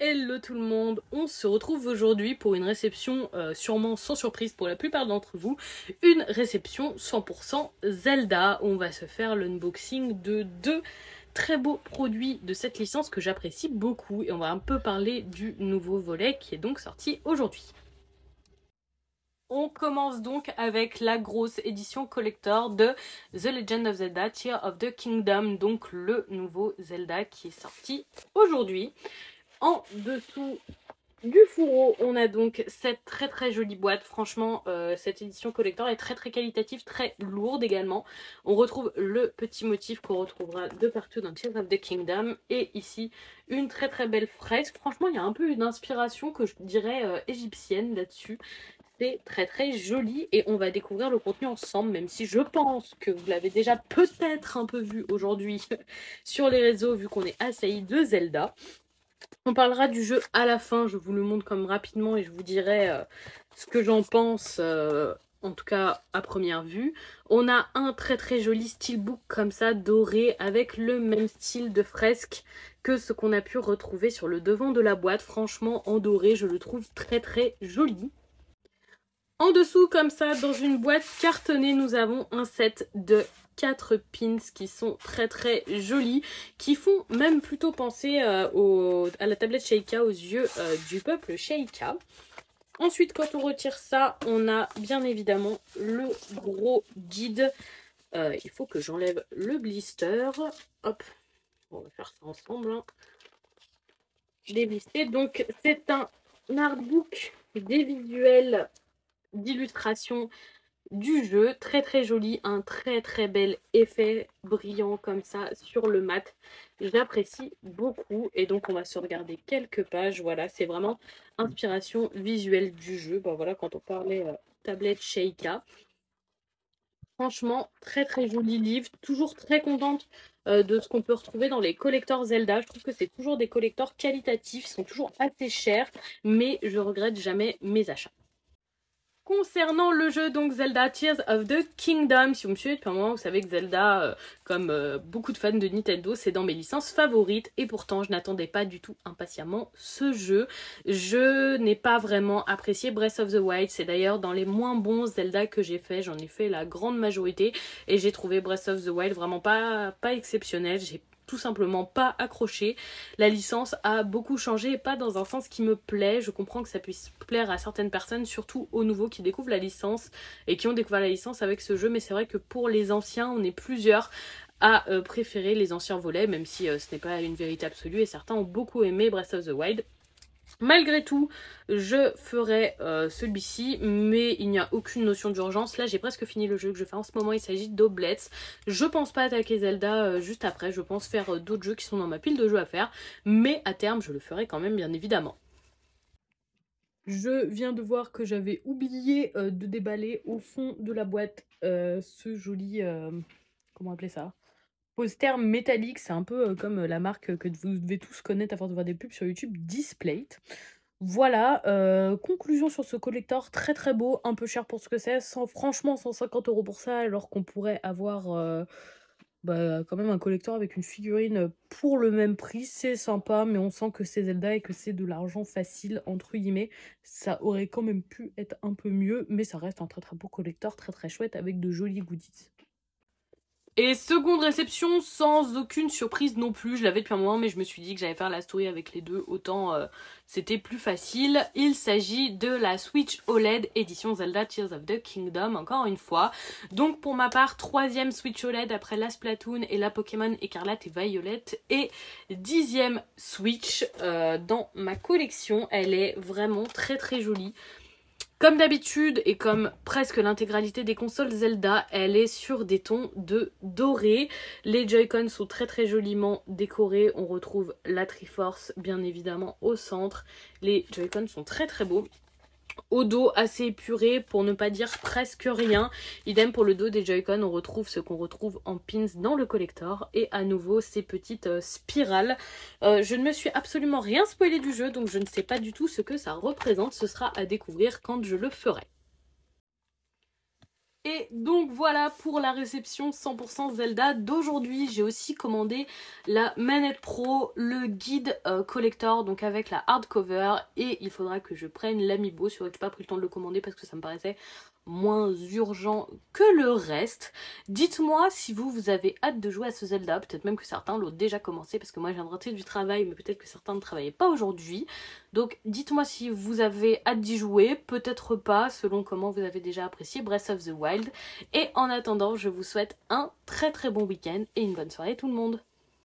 Hello tout le monde, on se retrouve aujourd'hui pour une réception sûrement sans surprise pour la plupart d'entre vous, une réception 100% Zelda où on va se faire l'unboxing de deux très beaux produits de cette licence que j'apprécie beaucoup et on va un peu parler du nouveau volet qui est donc sorti aujourd'hui. On commence donc avec la grosse édition collector de The Legend of Zelda Tears of the Kingdom, donc le nouveau Zelda qui est sorti aujourd'hui. En dessous du fourreau, on a donc cette très jolie boîte. Franchement, cette édition collector est très qualitative, très lourde également. On retrouve le petit motif qu'on retrouvera de partout dans Tears of the Kingdom. Et ici, une très belle fresque. Franchement, il y a un peu une inspiration que je dirais égyptienne là-dessus. C'est très joli et on va découvrir le contenu ensemble, même si je pense que vous l'avez déjà peut-être un peu vu aujourd'hui sur les réseaux vu qu'on est assailli de Zelda. On parlera du jeu à la fin, je vous le montre comme rapidement et je vous dirai ce que j'en pense, en tout cas à première vue. On a un très joli steelbook comme ça, doré, avec le même style de fresque que ce qu'on a pu retrouver sur le devant de la boîte. Franchement, en doré, je le trouve très joli. En dessous, comme ça, dans une boîte cartonnée, nous avons un set de 4 pins qui sont très jolis, qui font même plutôt penser à la tablette Sheikah, aux yeux du peuple Sheikah. Ensuite, quand on retire ça, on a bien évidemment le gros guide. Il faut que j'enlève le blister. Hop, on va faire ça ensemble. Hein. Dévisser. Donc, c'est un artbook des visuels d'illustration du jeu, très joli, un très bel effet brillant comme ça sur le mat, j'apprécie beaucoup et donc on va se regarder quelques pages. Voilà, c'est vraiment inspiration visuelle du jeu. Bon voilà, quand on parlait tablette Sheikah, franchement très joli livre, toujours très contente de ce qu'on peut retrouver dans les collectors Zelda. Je trouve que c'est toujours des collectors qualitatifs, ils sont toujours assez chers, mais je regrette jamais mes achats. Concernant le jeu, donc Zelda Tears of the Kingdom, si vous me suivez depuis un moment, vous savez que Zelda, comme beaucoup de fans de Nintendo, c'est dans mes licences favorites. Et pourtant, je n'attendais pas du tout impatiemment ce jeu. Je n'ai pas vraiment apprécié Breath of the Wild. C'est d'ailleurs dans les moins bons Zelda que j'ai fait. J'en ai fait la grande majorité. Et j'ai trouvé Breath of the Wild vraiment pas exceptionnel. J'ai tout simplement pas accroché. La licence a beaucoup changé et pas dans un sens qui me plaît. Je comprends que ça puisse plaire à certaines personnes, surtout aux nouveaux qui découvrent la licence et qui ont découvert la licence avec ce jeu, mais c'est vrai que pour les anciens, on est plusieurs à préférer les anciens volets, même si ce n'est pas une vérité absolue et certains ont beaucoup aimé Breath of the Wild. Malgré tout, je ferai celui-ci, mais il n'y a aucune notion d'urgence. Là, j'ai presque fini le jeu que je fais en ce moment. Il s'agit d'Oblets. Je pense pas attaquer Zelda juste après. Je pense faire d'autres jeux qui sont dans ma pile de jeux à faire. Mais à terme, je le ferai quand même, bien évidemment. Je viens de voir que j'avais oublié de déballer au fond de la boîte ce joli... comment appeler ça ? Poster métallique, c'est un peu comme la marque que vous devez tous connaître à force de voir des pubs sur YouTube, Displate. Voilà, conclusion sur ce collector, très beau, un peu cher pour ce que c'est, franchement 150 € pour ça, alors qu'on pourrait avoir quand même un collector avec une figurine pour le même prix. C'est sympa, mais on sent que c'est Zelda et que c'est de l'argent facile, entre guillemets. Ça aurait quand même pu être un peu mieux, mais ça reste un très beau collector, très chouette, avec de jolis goodies. Et seconde réception sans aucune surprise non plus, je l'avais depuis un moment mais je me suis dit que j'allais faire la story avec les deux, autant c'était plus facile. Il s'agit de la Switch OLED édition Zelda Tears of the Kingdom, encore une fois. Donc pour ma part, 3e Switch OLED après la Splatoon et la Pokémon Écarlate et Violette, et 10e Switch dans ma collection. Elle est vraiment très jolie. Comme d'habitude et comme presque l'intégralité des consoles Zelda, elle est sur des tons de doré. Les Joy-Con sont très joliment décorés. On retrouve la Triforce bien évidemment au centre. Les Joy-Con sont très beaux. Au dos assez épuré, pour ne pas dire presque rien. Idem pour le dos des Joy-Con, on retrouve ce qu'on retrouve en pins dans le collector. Et à nouveau ces petites spirales. Je ne me suis absolument rien spoilé du jeu, donc je ne sais pas du tout ce que ça représente. Ce sera à découvrir quand je le ferai. Et donc voilà pour la réception 100% Zelda d'aujourd'hui. J'ai aussi commandé la manette pro, le guide collector, donc avec la hardcover, et il faudra que je prenne l'amiibo. C'est vrai que j'ai pas pris le temps de le commander parce que ça me paraissait moins urgent que le reste. Dites-moi si vous avez hâte de jouer à ce Zelda, peut-être même que certains l'ont déjà commencé parce que moi je viens de rentrer du travail, mais peut-être que certains ne travaillaient pas aujourd'hui. Donc dites-moi si vous avez hâte d'y jouer, peut-être pas, selon comment vous avez déjà apprécié Breath of the Wild. Et en attendant, je vous souhaite un très très bon week-end et une bonne soirée tout le monde.